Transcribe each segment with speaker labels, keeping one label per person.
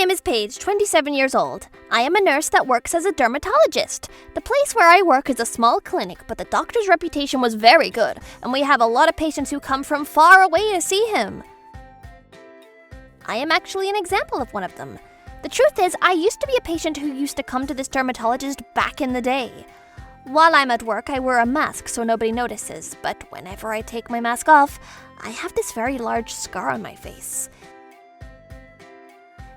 Speaker 1: name is Paige, 27 years old. I am a nurse that works as a dermatologist. The place where I work is a small clinic, but the doctor's reputation was very good, and we have a lot of patients who come from far away to see him. I am actually an example of one of them. The truth is, I used to be a patient who used to come to this dermatologist back in the day. While I'm at work, I wear a mask so nobody notices, but whenever I take my mask off, I have this very large scar on my face.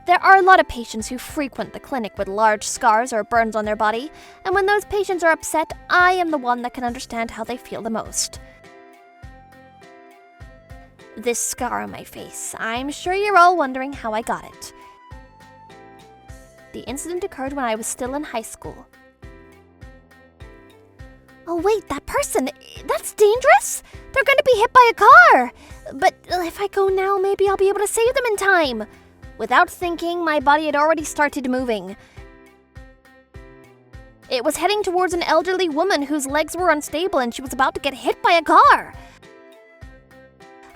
Speaker 1: There are a lot of patients who frequent the clinic with large scars or burns on their body, and when those patients are upset, I am the one that can understand how they feel the most. This scar on my face, I'm sure you're all wondering how I got it. The incident occurred when I was still in high school. Oh wait, that person, that's dangerous! They're gonna be hit by a car! But if I go now, maybe I'll be able to save them in time. Without thinking, my body had already started moving. It was heading towards an elderly woman whose legs were unstable and she was about to get hit by a car.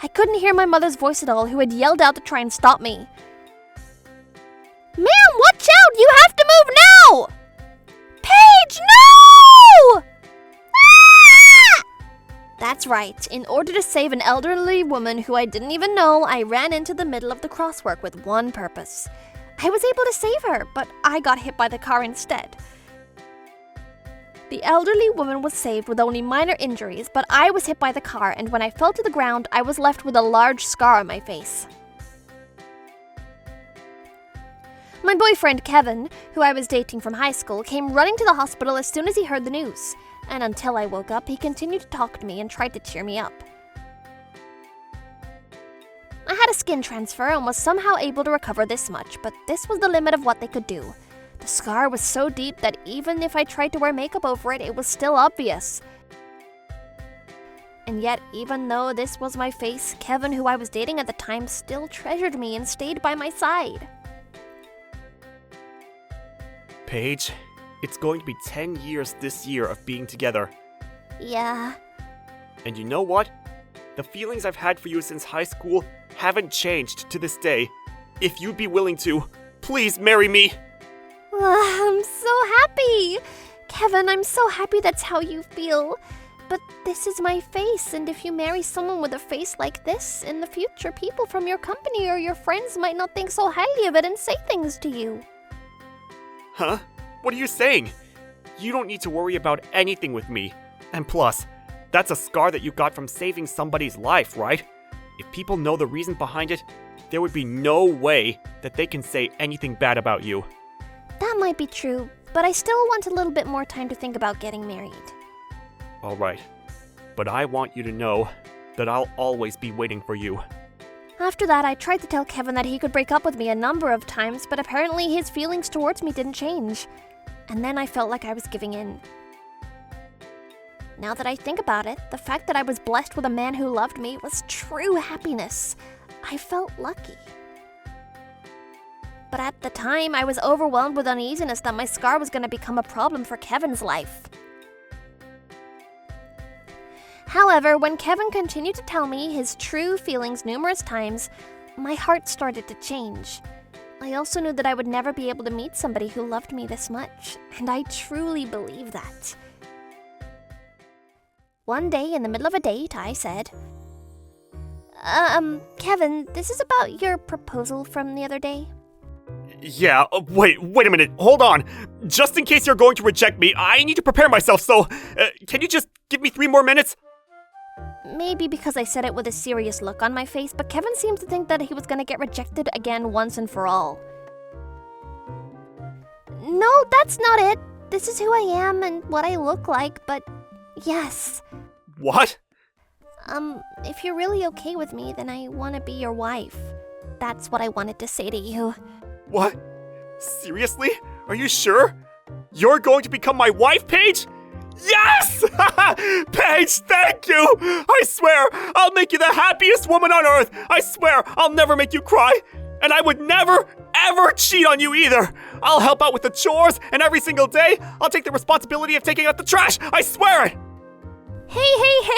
Speaker 1: I couldn't hear my mother's voice at all, who had yelled out to try and stop me. Ma'am, watch out! You have to move now! Paige, no! That's right. In order to save an elderly woman who I didn't even know, I ran into the middle of the crosswalk with one purpose. I was able to save her, but I got hit by the car instead. The elderly woman was saved with only minor injuries, but I was hit by the car, and when I fell to the ground, I was left with a large scar on my face. My boyfriend, Kevin, who I was dating from high school, came running to the hospital as soon as he heard the news. And until I woke up, he continued to talk to me and tried to cheer me up. I had a skin transfer and was somehow able to recover this much, but this was the limit of what they could do. The scar was so deep that even if I tried to wear makeup over it, it was still obvious. And yet, even though this was my face, Kevin, who I was dating at the time, still treasured me and stayed by my side.
Speaker 2: Paige, it's going to be 10 years this year of being together.
Speaker 1: Yeah.
Speaker 2: And you know what? The feelings I've had for you since high school haven't changed to this day. If you'd be willing to, please marry me.
Speaker 1: I'm so happy. Kevin, I'm so happy that's how you feel. But this is my face, and if you marry someone with a face like this, in the future, people from your company or your friends might not think so highly of it and say things to you.
Speaker 2: Huh? What are you saying? You don't need to worry about anything with me. And plus, that's a scar that you got from saving somebody's life, right? If people know the reason behind it, there would be no way that they can say anything bad about you.
Speaker 1: That might be true, but I still want a little bit more time to think about getting married.
Speaker 2: Alright, but I want you to know that I'll always be waiting for you.
Speaker 1: After that, I tried to tell Kevin that he could break up with me a number of times, but apparently his feelings towards me didn't change. And then I felt like I was giving in. Now that I think about it, the fact that I was blessed with a man who loved me was true happiness. I felt lucky. But at the time, I was overwhelmed with uneasiness that my scar was going to become a problem for Kevin's life. However, when Kevin continued to tell me his true feelings numerous times, my heart started to change. I also knew that I would never be able to meet somebody who loved me this much, and I truly believe that. One day, in the middle of a date, I said, Kevin, this is about your proposal from the other day.
Speaker 2: Yeah, wait a minute, hold on. Just in case you're going to reject me, I need to prepare myself, so can you just give me 3 more minutes?
Speaker 1: Maybe because I said it with a serious look on my face, but Kevin seemed to think that he was going to get rejected again once and for all. No, that's not it. This is who I am and what I look like, but yes.
Speaker 2: What?
Speaker 1: If you're really okay with me, then I want to be your wife. That's what I wanted to say to you.
Speaker 2: What? Seriously? Are you sure? You're going to become my wife, Paige? Yes! Paige, thank you! I swear, I'll make you the happiest woman on earth! I swear, I'll never make you cry! And I would never, ever cheat on you either! I'll help out with the chores, and every single day, I'll take the responsibility of taking out the trash! I swear it!
Speaker 1: Hey!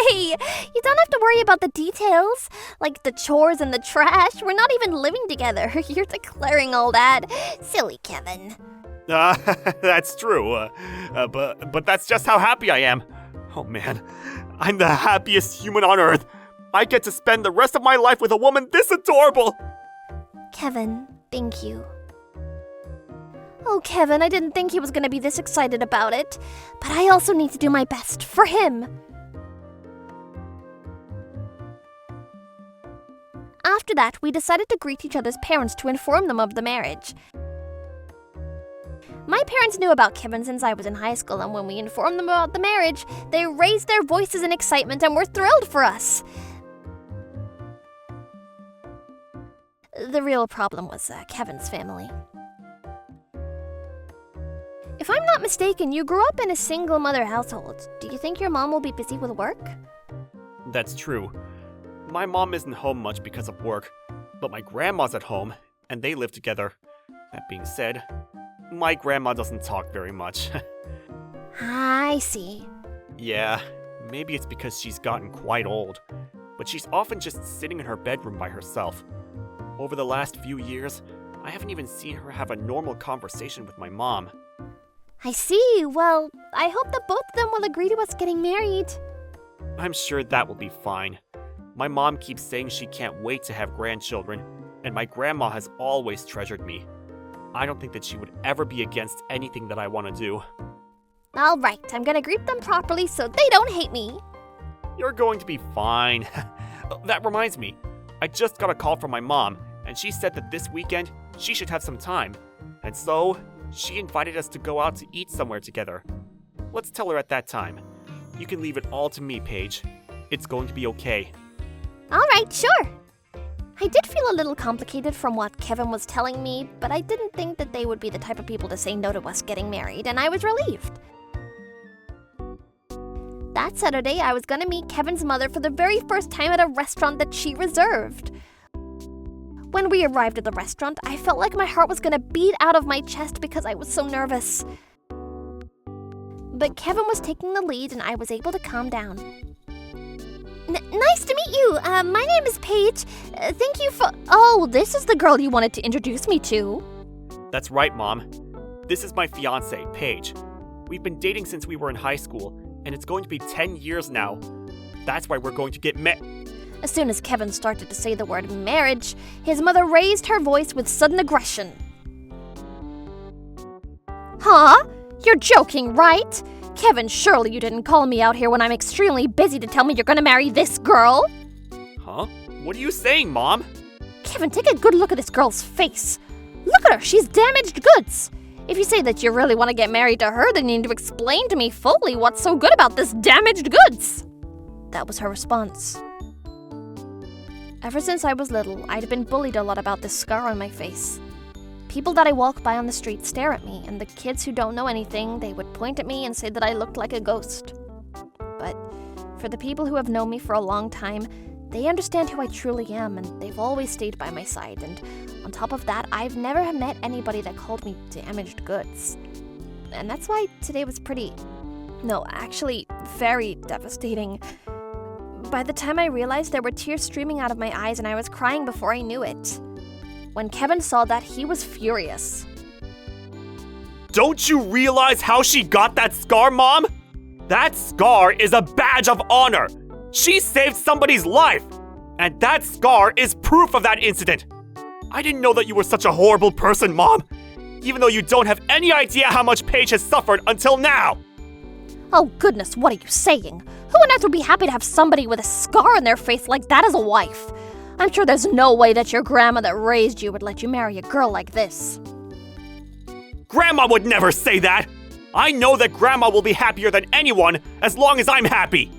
Speaker 1: Hey, you don't have to worry about the details, like the chores and the trash. We're not even living together. You're declaring all that. Silly Kevin.
Speaker 2: That's true. But that's just how happy I am. Oh man, I'm the happiest human on earth. I get to spend the rest of my life with a woman this adorable.
Speaker 1: Kevin, thank you. Oh, Kevin, I didn't think he was going to be this excited about it. But I also need to do my best for him. After that, we decided to greet each other's parents to inform them of the marriage. My parents knew about Kevin since I was in high school, and when we informed them about the marriage, they raised their voices in excitement and were thrilled for us. The real problem was Kevin's family. If I'm not mistaken, you grew up in a single mother household. Do you think your mom will be busy with work?
Speaker 2: That's true. My mom isn't home much because of work, but my grandma's at home, and they live together. That being said, my grandma doesn't talk very much.
Speaker 1: I see.
Speaker 2: Yeah, maybe it's because she's gotten quite old, but she's often just sitting in her bedroom by herself. Over the last few years, I haven't even seen her have a normal conversation with my mom.
Speaker 1: I see. Well, I hope that both of them will agree to us getting married.
Speaker 2: I'm sure that will be fine. My mom keeps saying she can't wait to have grandchildren, and my grandma has always treasured me. I don't think that she would ever be against anything that I want to do.
Speaker 1: All right, I'm gonna greet them properly so they don't hate me.
Speaker 2: You're going to be fine. That reminds me, I just got a call from my mom, and she said that this weekend she should have some time. And so, she invited us to go out to eat somewhere together. Let's tell her at that time. You can leave it all to me, Paige. It's going to be okay.
Speaker 1: All right, sure. I did feel a little complicated from what Kevin was telling me, but I didn't think that they would be the type of people to say no to us getting married, and I was relieved. That Saturday, I was gonna meet Kevin's mother for the very first time at a restaurant that she reserved. When we arrived at the restaurant, I felt like my heart was gonna beat out of my chest because I was so nervous. But Kevin was taking the lead and I was able to calm down. Nice to meet you. My name is Paige. Thank you for... Oh, this is the girl you wanted to introduce me to.
Speaker 2: That's right, Mom. This is my fiancé, Paige. We've been dating since we were in high school, and it's going to be 10 years now. That's why we're going to get
Speaker 1: As soon as Kevin started to say the word marriage, his mother raised her voice with sudden aggression. Huh? You're joking, right? Kevin, surely you didn't call me out here when I'm extremely busy to tell me you're gonna marry this girl?
Speaker 2: Huh? What are you saying, Mom?
Speaker 1: Kevin, take a good look at this girl's face. Look at her, she's damaged goods. If you say that you really want to get married to her, then you need to explain to me fully what's so good about this damaged goods. That was her response. Ever since I was little, I'd been bullied a lot about this scar on my face. People that I walk by on the street stare at me, and the kids who don't know anything, they would point at me and say that I looked like a ghost. But for the people who have known me for a long time, they understand who I truly am, and they've always stayed by my side. And on top of that, I've never met anybody that called me damaged goods. And that's why today was very devastating. By the time I realized, there were tears streaming out of my eyes and I was crying before I knew it. When Kevin saw that, he was furious.
Speaker 2: Don't you realize how she got that scar, Mom? That scar is a badge of honor. She saved somebody's life. And that scar is proof of that incident. I didn't know that you were such a horrible person, Mom. Even though you don't have any idea how much Paige has suffered until now.
Speaker 1: Oh goodness, what are you saying? Who on earth would be happy to have somebody with a scar on their face like that as a wife? I'm sure there's no way that your grandma that raised you would let you marry a girl like this.
Speaker 2: Grandma would never say that! I know that Grandma will be happier than anyone as long as I'm happy!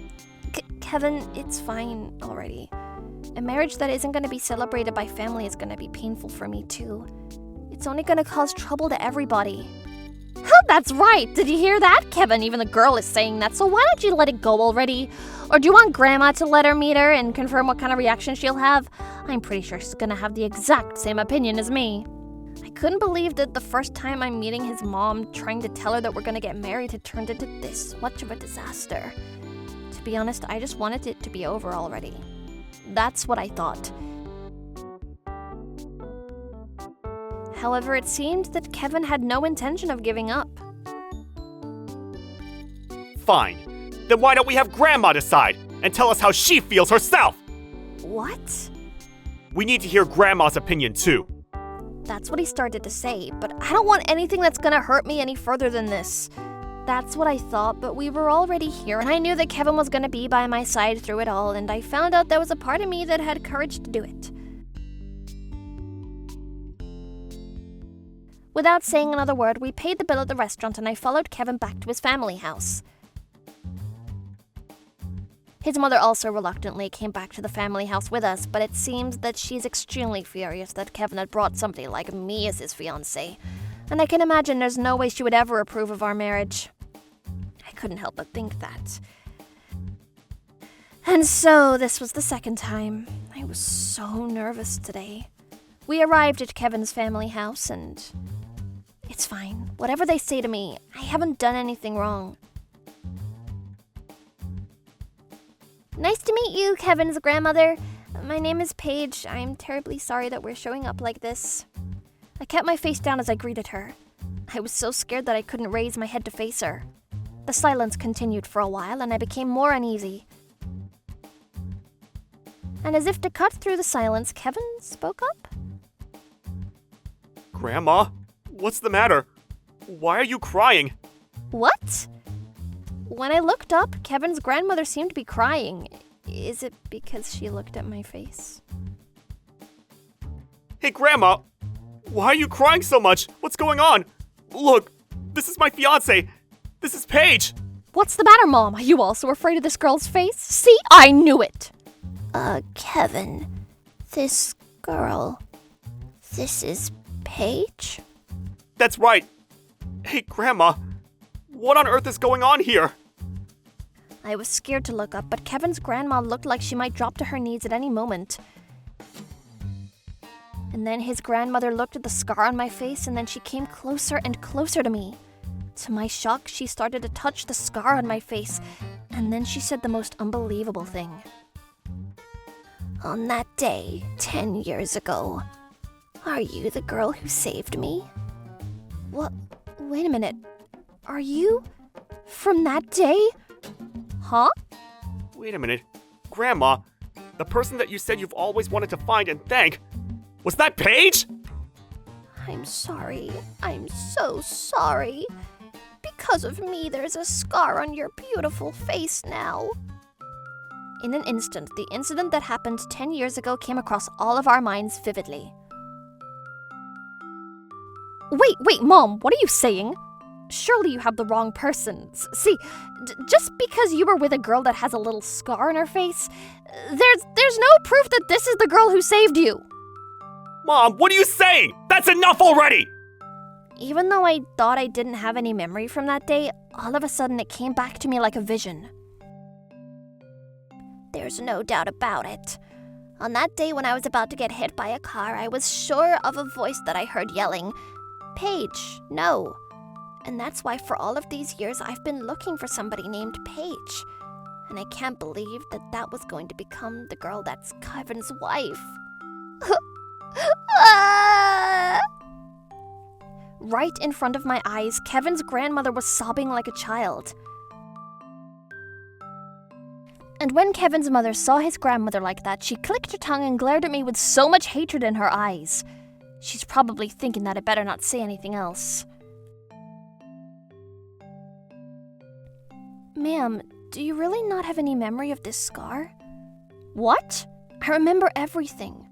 Speaker 1: Kevin, it's fine already. A marriage that isn't going to be celebrated by family is going to be painful for me too. It's only going to cause trouble to everybody. That's right! Did you hear that, Kevin? Even the girl is saying that, so why don't you let it go already? Or do you want Grandma to let her meet her and confirm what kind of reaction she'll have? I'm pretty sure she's gonna have the exact same opinion as me. I couldn't believe that the first time I'm meeting his mom, trying to tell her that we're gonna get married, had turned into this much of a disaster. To To be honest, I just wanted it to be over already. That's what I thought. However, it seemed that Kevin had no intention of giving up.
Speaker 2: Fine. Then why don't we have Grandma decide and tell us how she feels herself?
Speaker 1: What?
Speaker 2: We need to hear Grandma's opinion too.
Speaker 1: That's what he started to say, but I don't want anything that's gonna hurt me any further than this. That's what I thought, but we were already here, and I knew that Kevin was gonna be by my side through it all, and I found out there was a part of me that had courage to do it. Without saying another word, we paid the bill at the restaurant, and I followed Kevin back to his family house. His mother also reluctantly came back to the family house with us, but it seems that she's extremely furious that Kevin had brought somebody like me as his fiancé, and I can imagine there's no way she would ever approve of our marriage. I couldn't help but think that. And so this was the second time. I was so nervous today. We arrived at Kevin's family house, and it's fine. Whatever they say to me, I haven't done anything wrong. Nice to meet you, Kevin's grandmother. My name is Paige. I'm terribly sorry that we're showing up like this. I kept my face down as I greeted her. I was so scared that I couldn't raise my head to face her. The silence continued for a while, and I became more uneasy. And as if to cut through the silence, Kevin spoke up.
Speaker 2: Grandma, what's the matter? Why are you crying?
Speaker 1: What? When I looked up, Kevin's grandmother seemed to be crying. Is it because she looked at my face?
Speaker 2: Hey, Grandma, why are you crying so much? What's going on? Look, this is my fiancé. This is Paige.
Speaker 1: What's the matter, Mom? Are you also afraid of this girl's face? See, I knew it. Kevin, this girl, this is Paige?
Speaker 2: That's right. Hey, Grandma, what on earth is going on here?
Speaker 1: I was scared to look up, but Kevin's grandma looked like she might drop to her knees at any moment. And then his grandmother looked at the scar on my face, and then she came closer and closer to me. To my shock, she started to touch the scar on my face, and then she said the most unbelievable thing. On that day, 10 years ago, are you the girl who saved me? What? Wait a minute. Are you from that day? Huh?
Speaker 2: Wait a minute. Grandma, the person that you said you've always wanted to find and thank, was that Paige?
Speaker 1: I'm sorry. I'm so sorry. Because of me, there's a scar on your beautiful face now. In an instant, the incident that happened 10 years ago came across all of our minds vividly. Wait, Mom, what are you saying? Surely you have the wrong person. See, just because you were with a girl that has a little scar on her face, there's no proof that this is the girl who saved you.
Speaker 2: Mom, what are you saying? That's enough already!
Speaker 1: Even though I thought I didn't have any memory from that day, all of a sudden it came back to me like a vision. There's no doubt about it. On that day when I was about to get hit by a car, I was sure of a voice that I heard yelling, "Paige, no." And that's why for all of these years I've been looking for somebody named Paige. And I can't believe that that was going to become the girl that's Kevin's wife. Right in front of my eyes, Kevin's grandmother was sobbing like a child. And when Kevin's mother saw his grandmother like that, she clicked her tongue and glared at me with so much hatred in her eyes. She's probably thinking that I better not say anything else. Ma'am, do you really not have any memory of this scar? What? I remember everything.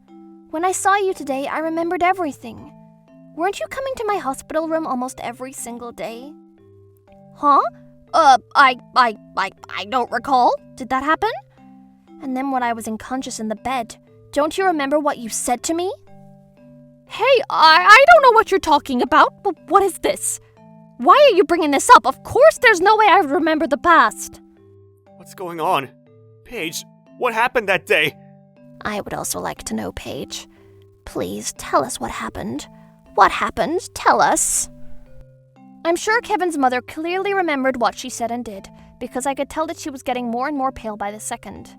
Speaker 1: When I saw you today, I remembered everything. Weren't you coming to my hospital room almost every single day? Huh? I don't recall. Did that happen? And then when I was unconscious in the bed, don't you remember what you said to me? Hey, I don't know what you're talking about, but what is this? Why are you bringing this up? Of course there's no way I would remember the past.
Speaker 2: What's going on? Paige, what happened that day?
Speaker 1: I would also like to know, Paige. Please tell us what happened. What happened? Tell us. I'm sure Kevin's mother clearly remembered what she said and did, because I could tell that she was getting more and more pale by the second.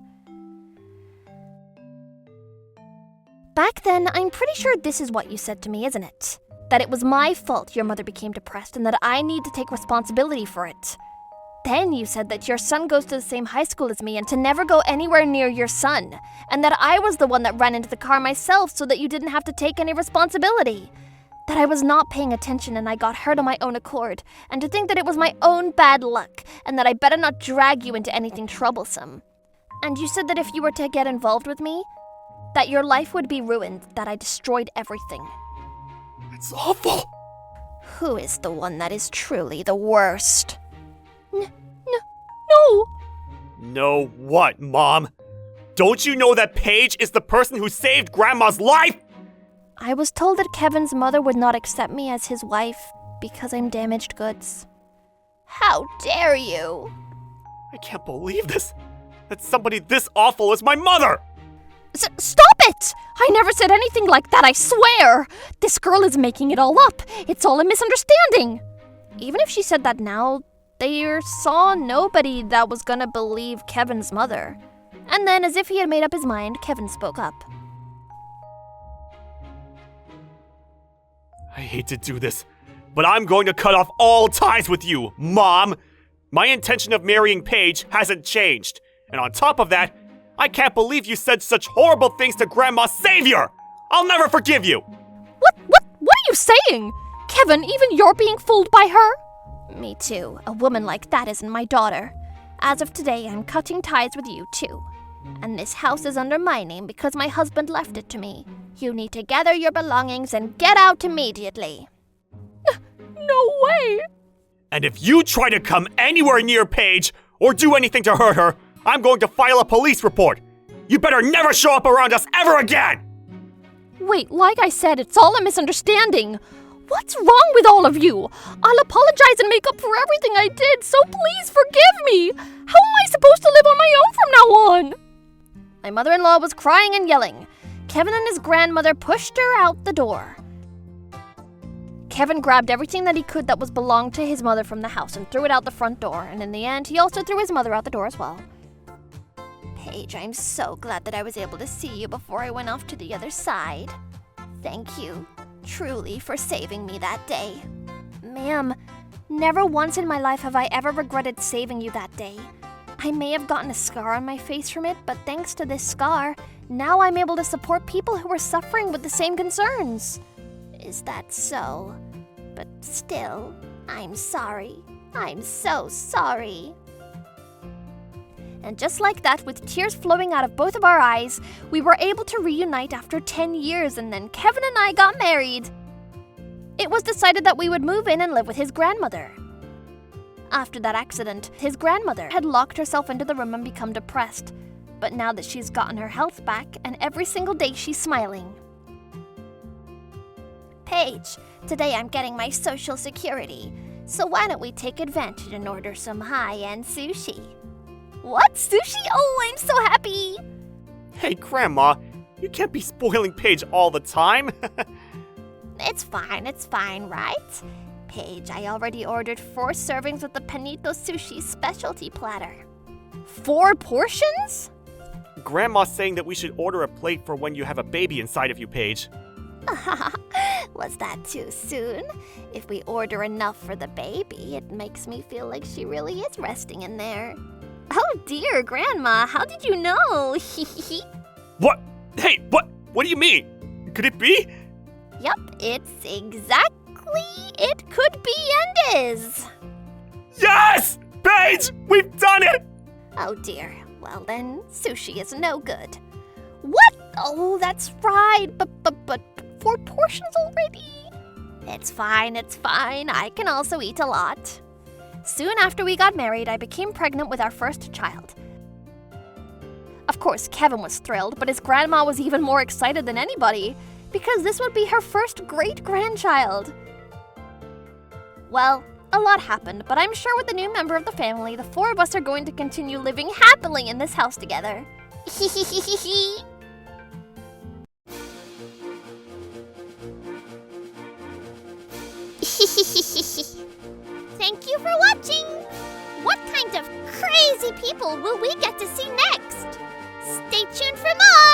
Speaker 1: Back then, I'm pretty sure this is what you said to me, isn't it? That it was my fault your mother became depressed and that I need to take responsibility for it. Then you said that your son goes to the same high school as me and to never go anywhere near your son, and that I was the one that ran into the car myself so that you didn't have to take any responsibility. That I was not paying attention and I got hurt on my own accord, and to think that it was my own bad luck, and that I better not drag you into anything troublesome. And you said that if you were to get involved with me, that your life would be ruined, that I destroyed everything.
Speaker 2: It's awful!
Speaker 1: Who is the one that is truly the worst? No!
Speaker 2: No what, Mom? Don't you know that Paige is the person who saved Grandma's life?
Speaker 1: I was told that Kevin's mother would not accept me as his wife because I'm damaged goods. How dare you?
Speaker 2: I can't believe this. That somebody this awful is my mother!
Speaker 1: Stop it! I never said anything like that, I swear! This girl is making it all up. It's all a misunderstanding. Even if she said that now, they saw nobody that was gonna believe Kevin's mother. And then, as if he had made up his mind, Kevin spoke up.
Speaker 2: I hate to do this, but I'm going to cut off all ties with you, Mom! My intention of marrying Paige hasn't changed. And on top of that, I can't believe you said such horrible things to Grandma's savior! I'll never forgive you!
Speaker 1: What are you saying? Kevin, even you're being fooled by her? Me too. A woman like that isn't my daughter. As of today, I'm cutting ties with you too. And this house is under my name because my husband left it to me. You need to gather your belongings and get out immediately. No way!
Speaker 2: And if you try to come anywhere near Paige or do anything to hurt her, I'm going to file a police report. You better never show up around us ever again!
Speaker 1: Wait, like I said, it's all a misunderstanding. What's wrong with all of you? I'll apologize and make up for everything I did, so please forgive me. How am I supposed to live on my own from now on? My mother-in-law was crying and yelling. Kevin and his grandmother pushed her out the door. Kevin grabbed everything that he could that was belonged to his mother from the house and threw it out the front door, and in the end, he also threw his mother out the door as well. Paige, I'm so glad that I was able to see you before I went off to the other side. Thank you, truly, for saving me that day. Ma'am, never once in my life have I ever regretted saving you that day. I may have gotten a scar on my face from it, but thanks to this scar, now I'm able to support people who are suffering with the same concerns. Is that so? But still, I'm sorry. I'm so sorry. And just like that, with tears flowing out of both of our eyes, we were able to reunite after 10 years, and then Kevin and I got married. It was decided that we would move in and live with his grandmother. After that accident, his grandmother had locked herself into the room and become depressed. But now that she's gotten her health back, and every single day she's smiling. Paige, today I'm getting my Social Security, so why don't we take advantage and order some high-end sushi? What? Sushi? Oh, I'm so happy!
Speaker 2: Hey, Grandma, you can't be spoiling Paige all the time.
Speaker 1: It's fine, right? Paige, I already ordered 4 servings with the Panito Sushi specialty platter. 4 portions?
Speaker 2: Grandma's saying that we should order a plate for when you have a baby inside of you, Paige.
Speaker 1: Was that too soon? If we order enough for the baby, it makes me feel like she really is resting in there. Oh dear, Grandma, how did you know?
Speaker 2: What? Hey, what? What do you mean? Could it be?
Speaker 1: Yup, it's exactly it could be and is.
Speaker 2: Yes! Paige, we've done it!
Speaker 1: Oh dear, well then, sushi is no good. What? Oh, that's right, but 4 portions already? It's fine, I can also eat a lot. Soon after we got married, I became pregnant with our first child. Of course, Kevin was thrilled, but his grandma was even more excited than anybody, because this would be her first great-grandchild. Well, a lot happened, but I'm sure with the new member of the family, the 4 of us are going to continue living happily in this house together. Thank you for watching! What kind of crazy people will we get to see next? Stay tuned for more!